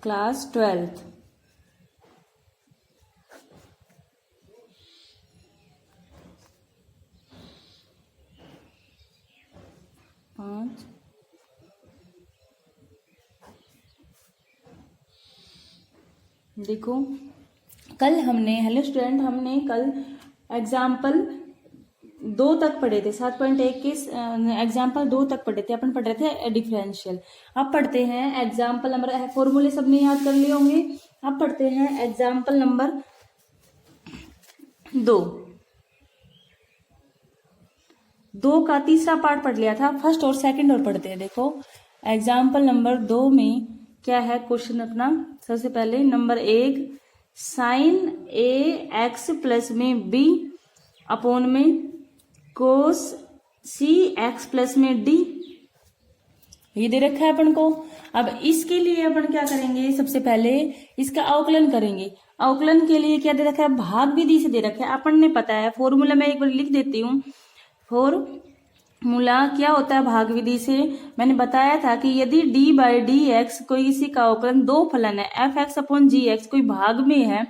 Class 12th। पाँच, देखो कल हमने, हेलो स्टूडेंट, हमने कल एग्जाम्पल 2 तक पढ़े थे। 7.1 के एग्जाम्पल 2 तक पढ़े थे। अपन पढ़ रहे थे डिफरेंशियल। अब पढ़ते हैं एग्जाम्पल नंबर, फॉर्मूले सबने याद कर लिए होंगे। अब पढ़ते हैं एग्जाम्पल नंबर 2 का तीसरा पार्ट पढ़ लिया था, फर्स्ट और सेकंड और पढ़ते हैं। देखो एग्जाम्पल नंबर 2 में क्या है क्वेश्चन अपना। सबसे पहले number 1, sign a x plus में बी अपॉन में कोस सी एक्स प्लस में डी, ये दे रखा है अपन को। अब इसके लिए अपन क्या करेंगे, सबसे पहले इसका अवकलन करेंगे। अवकलन के लिए क्या दे रखा है, भाग विधि से दे रखा है। अपन ने पता है फॉर्मूला में एक बार लिख देती हूँ। फॉर्मूला क्या होता है भाग विधि से, मैंने बताया था कि यदि डी बाई डी एक्स कोई किसी का अवकलन 2 फलन है, एफ एक्स अपॉन जी एक्स कोई भाग में है,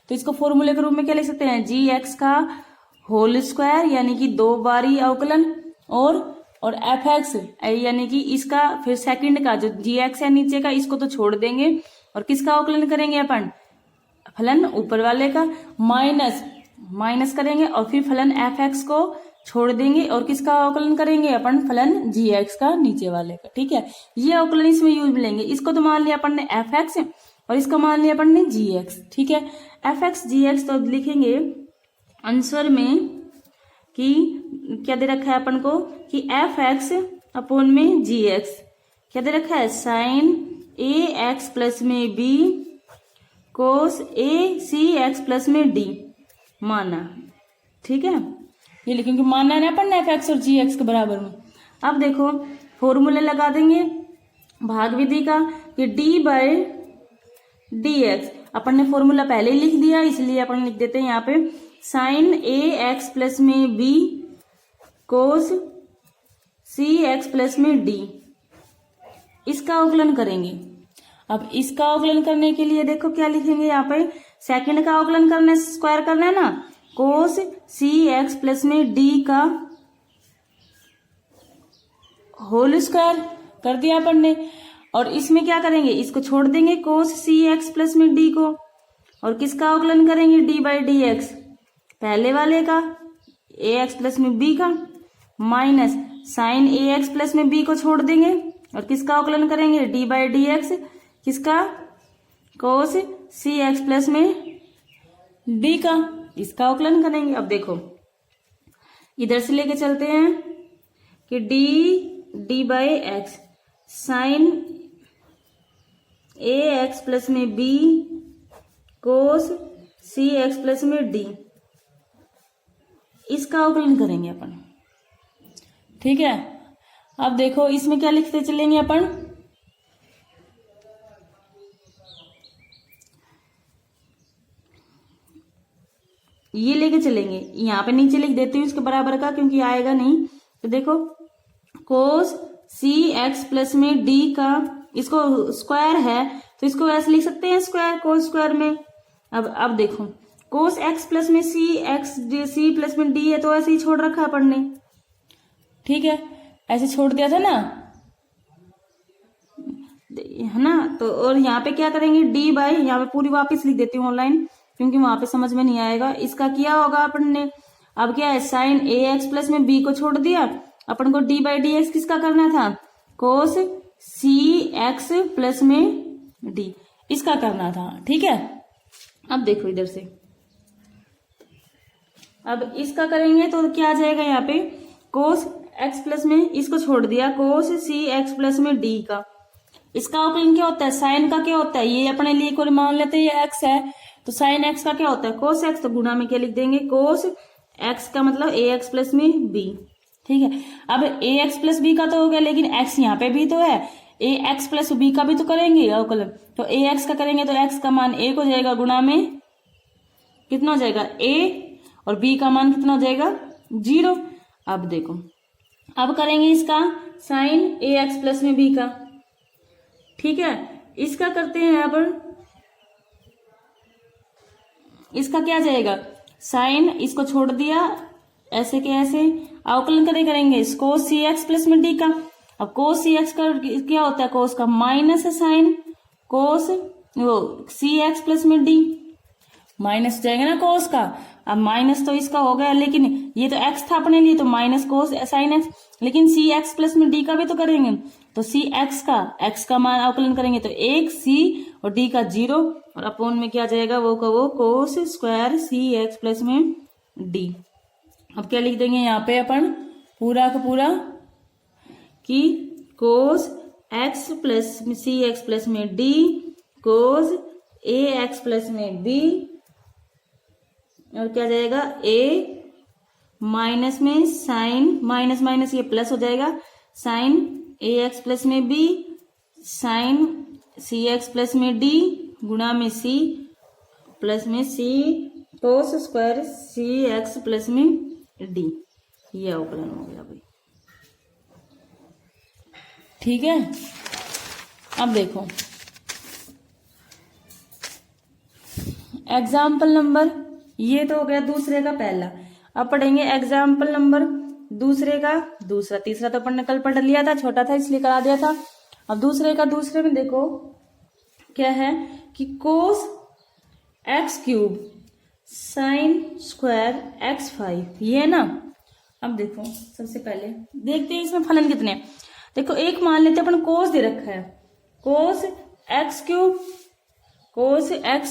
तो इसको फॉर्मूले के रूप में क्या लिख सकते हैं, जी एक्स का होल स्क्वायर यानी कि 2 बारी अवकलन, और एफ एक्स यानी कि इसका फिर सेकंड का जो जी एक्स है नीचे का, इसको तो छोड़ देंगे और किसका अवकलन करेंगे अपन, फलन ऊपर वाले का, माइनस करेंगे और फिर फलन एफ एक्स को छोड़ देंगे और किसका अवकलन करेंगे अपन, फलन जी एक्स का नीचे वाले का। ठीक है, ये अवकलन इसमें यूज मिलेंगे। इसको तो मान लिया अपन ने एफ एक्स और इसको मान लिया अपन ने जी एक्स। ठीक है, एफ एक्स जी एक्स तो लिखेंगे आंसर में कि क्या दे रखा है अपन को कि एफ एक्स अपॉन में जी एक्स क्या दे रखा है, साइन ए एक्स प्लस में बी कोस ए सी एक्स प्लस में डी माना। ठीक है, ये लिखेंगे माना है ना अपन एफ एक्स और जी एक्स के बराबर में। अब देखो फॉर्मूले लगा देंगे भाग विधि का कि डी बाय डी एक्स, अपन ने फॉर्मूला पहले ही लिख दिया इसलिए अपन लिख देते हैं यहाँ पे साइन ए एक्स प्लस में b cos c x plus में डी, इसका अवकलन करेंगे। अब इसका अवकलन करने के लिए देखो क्या लिखेंगे यहाँ पे, सेकंड का अवकलन करना है, स्क्वायर करना है ना, कोस सी एक्स प्लस में डी का होल स्क्वायर कर दिया अपन ने। और इसमें क्या करेंगे, इसको छोड़ देंगे कोस सी एक्स प्लस में डी को, और किसका अवकलन करेंगे, डी बाई डी एक्स पहले वाले का, ए एक्स प्लस में बी का, minus sign a x plus में बी को छोड़ देंगे और किसका अवकलन करेंगे, डी बाई डी एक्स किसका, कोस सी एक्स प्लस में डी का, इसका अवकलन करेंगे। अब देखो इधर से लेके चलते हैं कि d by x sine a x plus में b cos c x plus में डी, इसका अवकलन करेंगे अपन। ठीक है, अब देखो इसमें क्या लिखते चलेंगे अपन, ये लेके चलेंगे, यहाँ पे नीचे लिख देती हूँ इसके बराबर का क्योंकि आएगा नहीं। तो देखो कोस सी एक्स प्लस में डी का, इसको स्क्वायर है तो इसको ऐसे लिख सकते हैं स्क्वायर, कोस स्क्वायर में। अब देखो कोस एक्स प्लस में सी प्लस में डी है तो ऐसे ही छोड़ रखा अपन ने। ठीक है, ऐसे छोड़ दिया था ना, है ना। तो और यहाँ पे क्या करेंगे, डी बाई, यहाँ पे पूरी वापस लिख देती हूँ ऑनलाइन क्योंकि वहां पे समझ में नहीं आएगा। इसका किया होगा अपन ने, अब क्या है, साइन ए एक्स प्लस में बी को छोड़ दिया, अपन को डी बाई डी एक्स किसका करना था, कोस सी एक्स प्लस में डी, इसका करना था। ठीक है, अब देखो इधर से, अब इसका करेंगे तो क्या आ जाएगा यहाँ पे, कोस एक्स प्लस में इसको छोड़ दिया, कोस सी एक्स प्लस में डी का, इसका अवकलन क्या होता है, साइन का क्या होता है, ये अपने लिए कोई मान लेते हैं ये एक्स है तो साइन एक्स का क्या होता है, कोस एक्स, तो गुणा में क्या लिख देंगे, कोस एक्स का मतलब ए एक्स प्लस में बी। ठीक है, अब ए एक्स प्लस बी का तो हो गया, लेकिन एक्स यहाँ पे भी तो है, ए एक्स प्लस बी का भी तो करेंगे अवकलन, तो ए एक्स का करेंगे तो एक्स का मान 1 हो जाएगा, गुणा में कितना हो जाएगा a, और b का मान कितना हो जाएगा 0। अब देखो अब करेंगे इसका साइन ए एक्स प्लस में b का। ठीक है, इसका करते हैं अब, इसका क्या जाएगा, साइन, इसको छोड़ दिया ऐसे के ऐसे, अवकलन करेंगे कोस सी एक्स प्लस में डी का। अब कोस सी एक्स का क्या होता है, कोस का माइनस है साइन कोस वो सी एक्स प्लस में डी, माइनस हो जाएगा ना कोस का। अब माइनस तो इसका हो गया, लेकिन ये तो एक्स था अपने लिए, तो माइनस कोस साइन एक्स, लेकिन सी एक्स प्लस में डी का भी तो करेंगे, तो सी एक्स का मान अवकलन करेंगे तो 1 सी और डी का 0, और अपोन में क्या जाएगा वो का वो कोस स्क्वायर सी एक्स प्लस में डी। अब क्या लिख देंगे यहाँ पे अपन पूरा का पूरा कि कोस एक्स प्लस सी एक्स प्लस में डी कोस ए एक्स प्लस में बी, और क्या जाएगा ए माइनस में साइन माइनस माइनस ये प्लस हो जाएगा, साइन ए एक्स प्लस में बी साइन सी एक्स प्लस में डी गुणा में सी प्लस में सी कोस स्क्वायर सी एक्स प्लस में डी। ये अवकलन हो गया भाई, ठीक है। अब देखो एग्जाम्पल नंबर, ये तो हो गया दूसरे का पहला, अब पढ़ेंगे एग्जाम्पल नंबर दूसरे का दूसरा। तीसरा तो अपन ने कल पढ़ लिया था, छोटा था इसलिए करा दिया था। अब दूसरे का दूसरे में देखो क्या है कि cos x cube sine square x 5, ये है ना। अब देखो सबसे पहले देखते हैं इसमें फलन कितने हैं। देखो एक मान लेते अपन कोस दे रखा है, कोस एक्स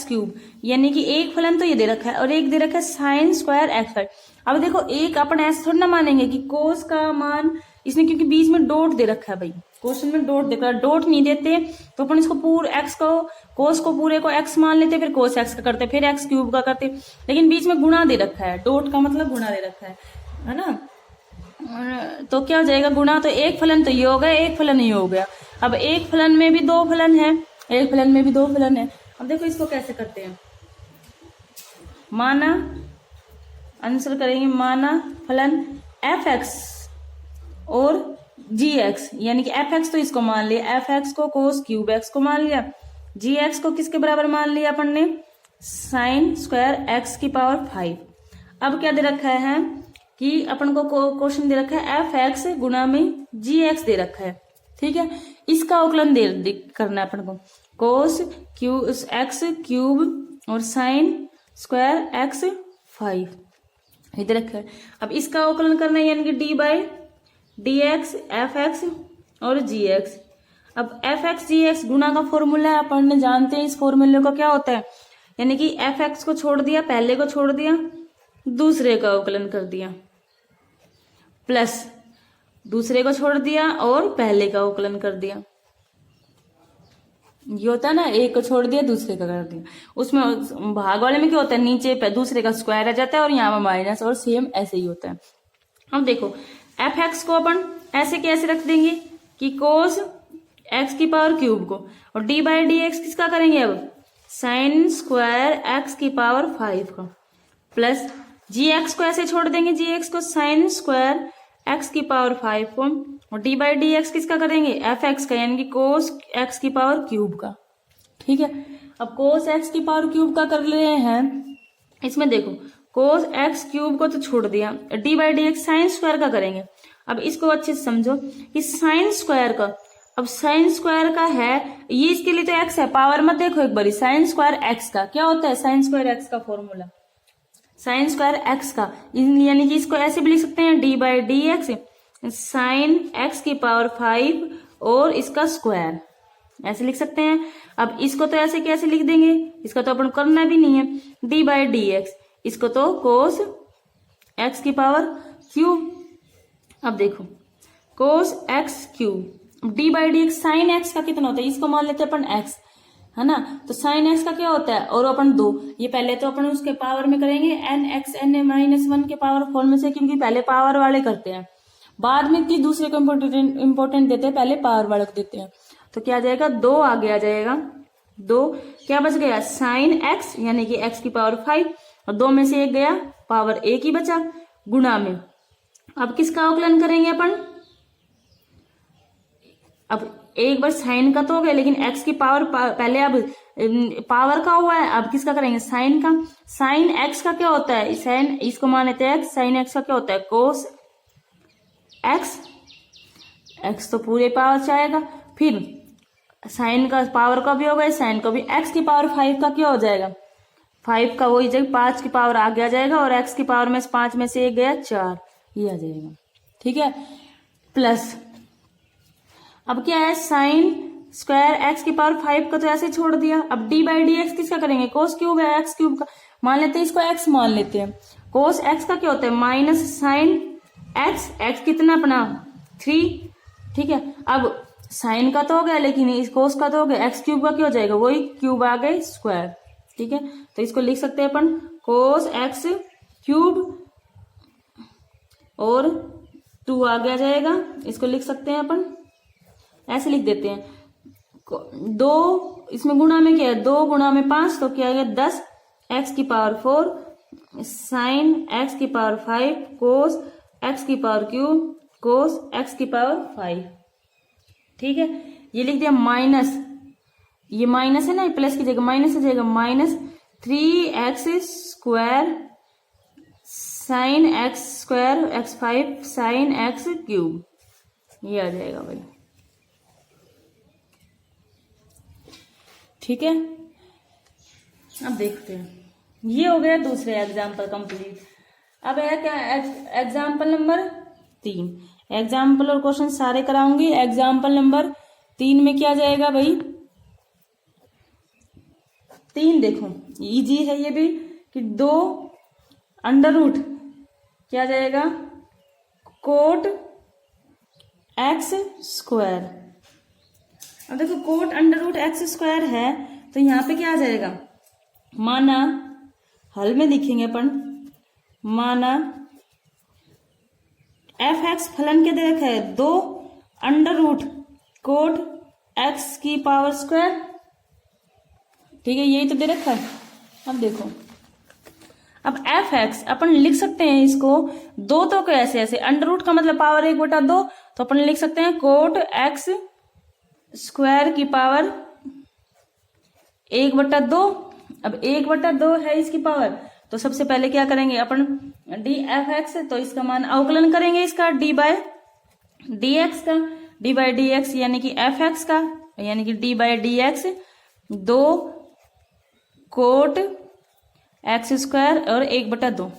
क्यूब यानी कि एक फलन तो ये दे रखा है और एक दे रखा है साइन स्क्वायर एक्स 5। अब देखो एक अपन ऐसे थोड़ा ना मानेंगे कि कोस का मान इसने, क्योंकि बीच में डॉट दे रखा है भाई, क्वेश्चन में डॉट देखा, डॉट नहीं देते तो अपन इसको पूरे एक्स को कोस को पूरे को एक्स मान लेते, फिर कोस एक्स का करते, फिर एक्स क्यूब का करते, लेकिन बीच में गुणा दे रखा है, डॉट का मतलब गुणा दे रखा है ना। तो क्या हो जाएगा गुणा, तो एक फलन तो ये हो गया, एक फलन ये हो गया। अब एक फलन में भी दो फलन है, एक फलन में भी दो फलन है। अब देखो इसको कैसे करते हैं, माना आंसर करेंगे, माना फलन एफ एक्स और जी एक्स, यानी कि एफ एक्स तो इसको मान लिया, एफ एक्स को कोस क्यूब एक्स को मान लिया, जी एक्स को किसके बराबर मान लिया अपन ने, साइन स्क्वायर एक्स की पावर 5। अब क्या दे रखा है कि अपन को क्वेश्चन दे रखा है एफ एक्स गुणा में जी एक्स दे रखा है, ठीक है। इसका अवकलन करना है अपन को, कोस क्यूब एक्स क्यूब और साइन स्क्वायर एक्स 5 इधर रखा है। अब इसका अवकलन करना है, यानी कि d by d x F x और जी एक्स। अब एफ एक्स जी एक्स गुणा का फॉर्मूला है, अपन जानते हैं इस फॉर्मूले का क्या होता है, यानी कि एफ एक्स को छोड़ दिया, पहले को छोड़ दिया, दूसरे का अवकलन कर दिया, प्लस दूसरे को छोड़ दिया और पहले का अवकलन कर दिया। ये होता है ना, एक को छोड़ दिया दूसरे का कर दिया। उसमें भाग वाले में क्या होता है, नीचे पे दूसरे का स्क्वायर आ जाता है और यहाँ पर माइनस, और सेम ऐसे ही होता है। अब देखो एफ एक्स को अपन ऐसे कैसे रख देंगे कि कोस एक्स की पावर क्यूब को, और डी बाई डी एक्स किसका करेंगे अब, साइन स्क्वायर एक्स की पावर 5 का, प्लस जी एक्स को ऐसे छोड़ देंगे, जी एक्स को साइन स्क्वायर एक्स की पावर 5 को, और डी बाई डी एक्स किसका करेंगे, एफ एक्स का, यानी कि कोस एक्स की पावर क्यूब का, ठीक है। अब कोस एक्स की पावर क्यूब का कर रहे हैं, इसमें देखो कोस एक्स क्यूब को तो छोड़ दिया, D by d x sine square का करेंगे। अब इसको अच्छे से समझो कि साइन स्क्वायर का, अब साइन स्क्वायर का है ये, इसके लिए तो एक्स है, पावर मत देखो एक बारी, साइन स्क्वायर एक्स का क्या होता है, साइन स्क्वायर एक्स का फॉर्मूला साइन स्क्वायर एक्स का, यानी कि इसको ऐसे भी लिख सकते हैं D by d x sine x की पावर 5 और इसका स्क्वायर, ऐसे लिख सकते हैं। अब इसको तो ऐसे कैसे लिख देंगे, इसका तो अपन करना भी नहीं है, डी बाई डी एक्स, इसको तो कोस एक्स की पावर क्यूब। अब देखो cos x cube, D by d x sine x का कितना होता है, इसको मान लेते हैं अपन एक्स, है ना, तो साइन एक्स का क्या होता है, और अपन 2, ये पहले तो अपन उसके पावर में करेंगे एन एक्स एन माइनस 1 के पावर 4 में से, क्योंकि पहले पावर वाले करते हैं, बाद में किस दूसरे को इम्पोर्टेंट देते हैं, पहले पावर वाले को देते हैं। तो क्या आ जाएगा, 2 आगे आ जाएगा, 2 क्या बच गया, साइन एक्स यानी कि एक्स की पावर 5, और 2 में से 1 गया, पावर 1 ही बचा, गुणा में। अब किसका अवकलन करेंगे अपन, अब एक बार साइन का तो हो गया, लेकिन एक्स की पावर पहले अब पावर का हुआ है, अब किसका करेंगे, साइन का। साइन एक्स का क्या होता है, साइन इसको मान लेते हैं एक्स, साइन एक्स का क्या होता है, कोस एक्स। एक्स तो पूरे पावर से आएगा, फिर साइन का पावर का भी होगा, साइन का भी। एक्स की पावर 5 का क्या हो जाएगा, 5 का वही जगह 5 की पावर आगे आ जाएगा, और एक्स की पावर में 5 में से 1 गया 4, ये आ जाएगा। ठीक है, प्लस अब क्या है, साइन स्क्वायर एक्स की पावर 5 का तो ऐसे छोड़ दिया। अब डी बाई डी एक्स किसका करेंगे, कोस क्यूब है एक्स क्यूब का, मान लेते हैं इसको एक्स मान लेते हैं। कोस एक्स का क्या होता है, माइनस साइन एक्स, एक्स कितना अपना 3। ठीक है, अब साइन का तो हो गया, लेकिन इस कोस का तो हो गया, एक्स क्यूब का क्या हो जाएगा, वही क्यूब आ गए स्क्वायर। ठीक है, तो इसको लिख सकते हैं अपन कोस एक्स क्यूब और 2 आगे आ जाएगा, इसको लिख सकते हैं अपन ऐसे लिख देते हैं। 2 इसमें गुणा में क्या है, 2 गुणा में 5 तो क्या है 10 एक्स की पावर 4 साइन एक्स की पावर 5 कोस एक्स की पावर क्यूब कोस एक्स की पावर 5। ठीक है, ये लिख दिया माइनस, ये माइनस है ना, प्लस की जगह माइनस हो जाएगा, minus 3x square sine x square x5 sine x cube, ये आ जाएगा भाई। ठीक है, अब देखते हैं, ये हो गया दूसरे एग्जाम्पल कंप्लीट। अब है क्या एग्जाम्पल नंबर 3। एग्जाम्पल और क्वेश्चन सारे कराऊंगी। एग्जाम्पल नंबर 3 में क्या जाएगा भाई, 3 देखो इजी है ये भी, कि 2 अंडर रूट क्या जाएगा, कोट एक्स स्क्वायर। अब देखो cot under root x square है, तो यहाँ पे क्या आ जाएगा, माना हल में लिखेंगे अपन, माना एफ एक्स फलन क्या दे रखा है, 2 अंडर रूट कोट एक्स की पावर स्क्वायर। ठीक है, यही तो दे रखा है। अब देखो, अब एफ एक्स अपन लिख सकते हैं इसको 2 तो कैसे ऐसे, अंडर रूट का मतलब पावर 1/2, तो अपन लिख सकते हैं कोट एक्स स्क्वायर की पावर 1/2। अब 1/2 है इसकी पावर, तो सबसे पहले क्या करेंगे अपन, डी एफ एक्स, तो इसका मान अवकलन करेंगे इसका डी बाय डी एक्स का, डी बाय डी एक्स यानी कि एफ एक्स का, यानी कि d by d x 2 cot x square और 1/2।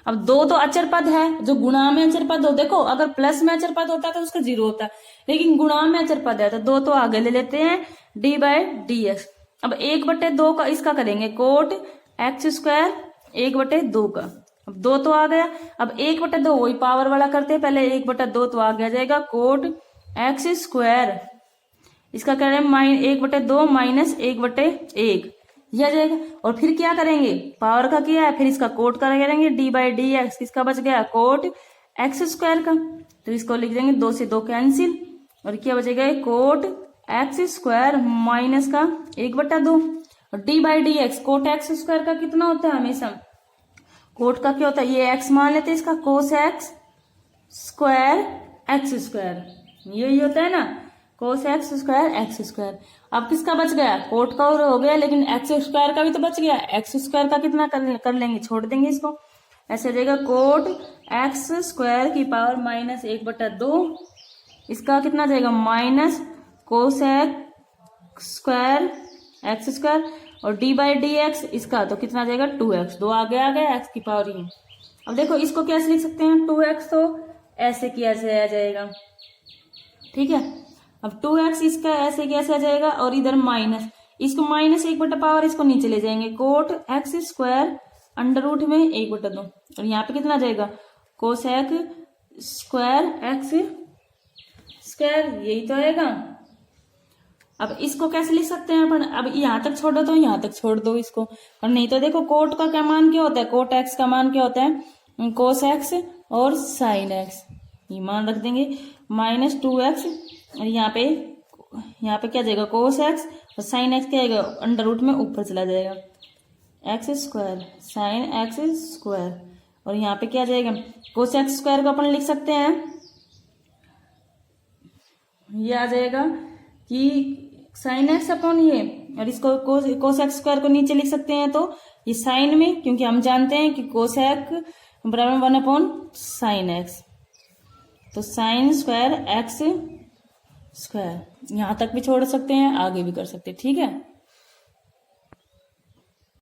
अब 2 तो अचर पद है, जो गुणा में अचर पद हो, देखो अगर प्लस में अचर पद होता तो उसका 0 होता, लेकिन गुणा में अचर पद है तो 2 तो आगे ले लेते हैं, डी बाय डी एक्स। अब 1/2 का इसका करेंगे कोट एक्स स्क्वायर 1/2 का, अब 2 तो आ गया। अब 1/2 वही पावर वाला करते हैं, पहले 1/2 तो आगे आ जाएगा कोट एक्स स्क्वायर, इसका करें 1/2 माइनस 1/1 ये आ जाएगा। और फिर क्या करेंगे, पावर का किया है, फिर इसका कोट करेंगे डी बाई डी एक्स, किसका बच गया, कोट एक्स स्क्वायर का, तो इसको लिख देंगे 2 से 2 कैंसिल, और क्या बचेगा, कोट एक्स स्क्वायर माइनस का 1/2, और d by d x, cot x square का कितना होता है हमेशा, कोट का क्या होता है, ये एक्स मान लेते हैं, इसका कोस एक्स स्क्वायर एक्स स्क्वायर, यही होता है ना, कोस एक्स स्क्वायर एक्स स्क्वायर। अब किसका बच गया, कोट का हो गया, लेकिन एक्स स्क्वायर का भी तो बच गया, एक्स स्क्वायर का कितना कर लेंगे, छोड़ देंगे इसको, ऐसे हो जाएगा कोट एक्स स्क्वायर की पावर माइनस 1/2, इसका कितना जाएगा minus cos x square x square, और डी बाई डी एक्स इसका तो कितना जाएगा 2x, 2 आगे आ गया एक्स की पावर ही। अब देखो इसको कैसे लिख सकते हैं, 2x तो ऐसे किया आ जाएगा, ठीक है। अब 2x इसका ऐसे कैसे आ जाएगा, और इधर माइनस, इसको माइनस 1/पावर इसको नीचे ले जाएंगे, cot x square under root में 1/2, और यहाँ पे कितना आ जाएगा cos x square x square, यही तो आएगा। अब इसको कैसे लिख सकते हैं अपन, अब यहाँ तक छोड़ दो तो यहाँ तक छोड़ दो इसको, और नहीं तो देखो कोट का क्या मान क्या होता है, कोट एक्स का मान क्या होता है, कोस एक्स और साइन एक्स, ये मान रख देंगे माइनस 2x, और यहाँ पे क्या जाएगा कोस एक्स, और साइन एक्स क्या आएगा अंडर रूट में ऊपर चला जाएगा x square sine x square, और यहाँ पे क्या जाएगा कोस एक्स स्क्वायर को अपन लिख सकते हैं, ये आ जाएगा कि साइन एक्स अपॉन ये, और इसको कोस एक्स स्क्वायर को नीचे लिख सकते हैं तो ये साइन में, क्योंकि हम जानते हैं कि कोसेक बराबर 1 अपॉन साइन एक्स, तो साइन स्क्वायर एक्स स्क्वायर। यहां तक भी छोड़ सकते हैं, आगे भी कर सकते हैं, ठीक है।